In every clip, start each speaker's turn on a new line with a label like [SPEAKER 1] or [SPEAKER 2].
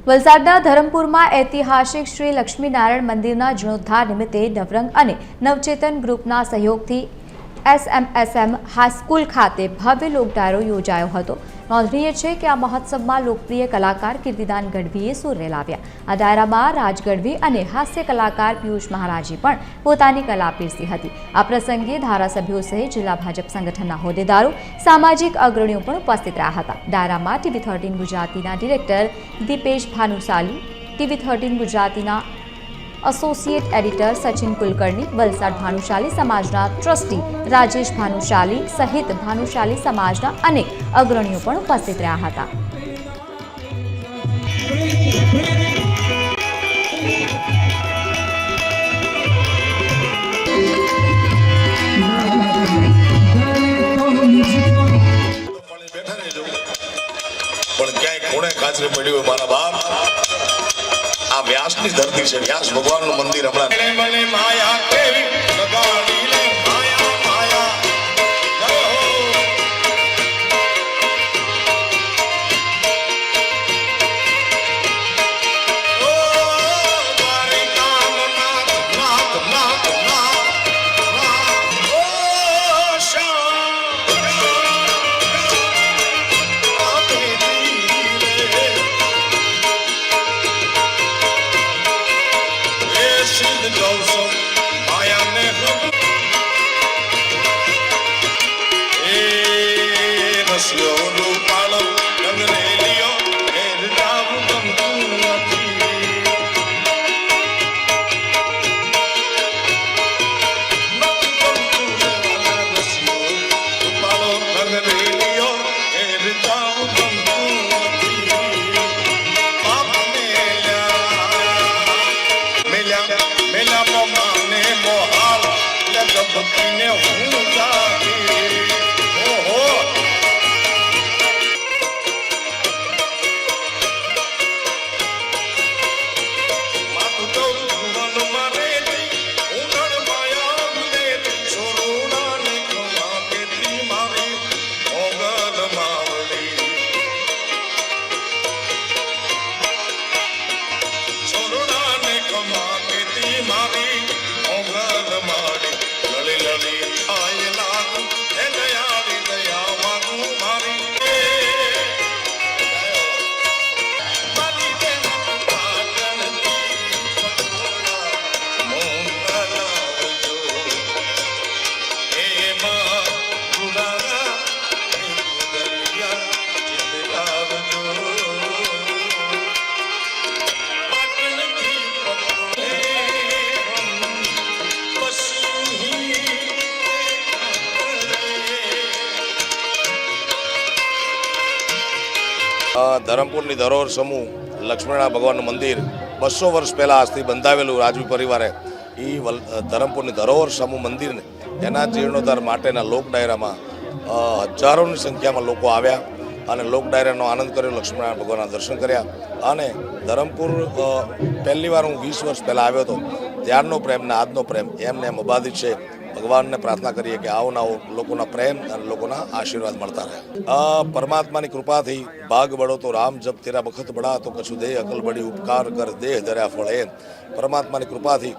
[SPEAKER 1] વલસાડના ધરમપુરમાં ઐતિહાસિક શ્રી લક્ષ્મીનારાયણ મંદિરના જીર્ણોદ્ધાર નિમિત્તે નવરંગ અને નવચેતન ગ્રુપના સહયોગથી SMSM હાઈસ્કૂલ ખાતે ભવ્ય લોકડાયરો યોજાયો હતો। નોંધનીય છે કે આ મહોત્સવમાં લોકપ્રિય કલાકાર કીર્તિદાન ગઢવીએ સૂર રેલાવ્યા। આ ડાયરામાં રાજ ગઢવી અને હાસ્ય કલાકાર પિયુષ મહારાજે પણ પોતાની કલા પીરસી હતી। આ પ્રસંગે ધારાસભ્યો સહિત જિલ્લા ભાજપ સંગઠનના હોદ્દેદારો, સામાજિક અગ્રણીઓ પણ ઉપસ્થિત રહ્યા હતા। ડાયરામાં TV13 ગુજરાતીના ડિરેક્ટર દીપેશ ભાનુશાલી, TV13 ગુજરાતીના એસોસિએટ એડિટર સચિન કુલકર્ણી, વલસાડ ભાનુશાલી સમાજના ટ્રસ્ટી રાજેશ ભાનુશાલી સહિત ભાનુશાલી સમાજના અનેક અગ્રણીઓ પણ ઉપસ્થિત રહ્યા હતા।
[SPEAKER 2] व्यासनी धरती से व्यास भगवान नु मंदिर हमणा माया केवी लगाड़ी ले माया माया ओ मारे काम नाथ नाथ नाथ नाथ ओ शाम आपे दी सिद्ध गौसम माया ने ए रसियो रूपालो रंगने लियो ए राम गमतू નથી रसियो रूपालो रंगने लियो ए राम गमतू નથી पाप मेला माने मोहाल लगभग ने हूँ जाती ओहो मातु तो मन मारे दी उनर माया मुझे छोड़ना ने खमा के दी मारी ओगल मावली छोड़ना ने खमा मारी ओगल मारी लली लली आए लागू हे दयाली दया मागू मारी मारी दे पाटन की पटोला मोंगला जो हे मां गुडारा गुडलिया चितलाव जो पाटन की
[SPEAKER 3] ધરમપુરની ધરોહર સમૂહ લક્ષ્મીનારાયણ ભગવાનનું મંદિર 200 વર્ષ પહેલાં આજથી બંધાવેલું રાજવી પરિવારે એ ધરમપુરની ધરોહર સમૂહ મંદિરને એના જીર્ણોદ્ધાર માટેના લોક ડાયરામાં હજારોની સંખ્યામાં લોકો આવ્યા અને લોક ડાયરાનો આનંદ કર્યો, લક્ષ્મીનારાયણ ભગવાનના દર્શન કર્યા। અને ધરમપુર પહેલી વાર હું 20 વર્ષ પહેલાં આવ્યો હતો, ત્યારનો પ્રેમ ને આજનો પ્રેમ એમને એમ અબાધિત છે। ભગવાનને પ્રાર્થના કરીએ કે આવો નવો લોકોના પ્રેમ અને લોકોના આશીર્વાદ મળતા રહે। પરમાત્માની કૃપાથી ભાગ બળો તો રામ જપ તેરા બખત બળા તો કશું દે અકલ બળી ઉપકાર કર દેહ ધર્યા ફળે। પરમાત્માની કૃપાથી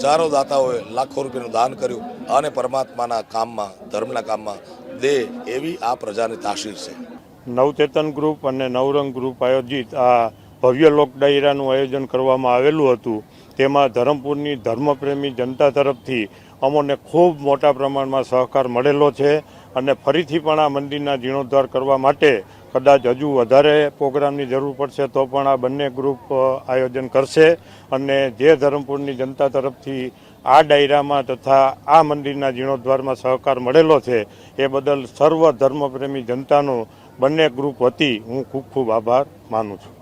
[SPEAKER 3] હજારો દાતાઓએ લાખો રૂપિયાનું દાન કર્યું અને પરમાત્માના કામમાં, ધર્મના કામમાં દે એવી આ પ્રજાની તાસીર છે।
[SPEAKER 4] નવચેતન ગ્રુપ અને નવરંગ ગ્રુપ આયોજિત આ ભવ્ય લોક ડાયરાનું આયોજન કરવામાં આવેલું હતું। તેમાં ધરમપુરની ધર્મપ્રેમી જનતા તરફથી અમોને ખૂબ મોટા પ્રમાણમાં સહકાર મળેલો છે અને ફરીથી પણ આ મંદિરના જીર્ણોદ્ધાર કરવા માટે કદાચ હજુ વધારે પ્રોગ્રામની જરૂર પડશે તો પણ આ બંને ગ્રુપ આયોજન કરશે। અને જે ધરમપુરની જનતા તરફથી આ ડાયરામાં તથા આ મંદિરના જીર્ણોદ્ધારમાં સહકાર મળેલો છે એ બદલ સર્વ ધર્મપ્રેમી જનતાનો બંને ગ્રુપ વતી હું ખૂબ ખૂબ આભાર માનું છું।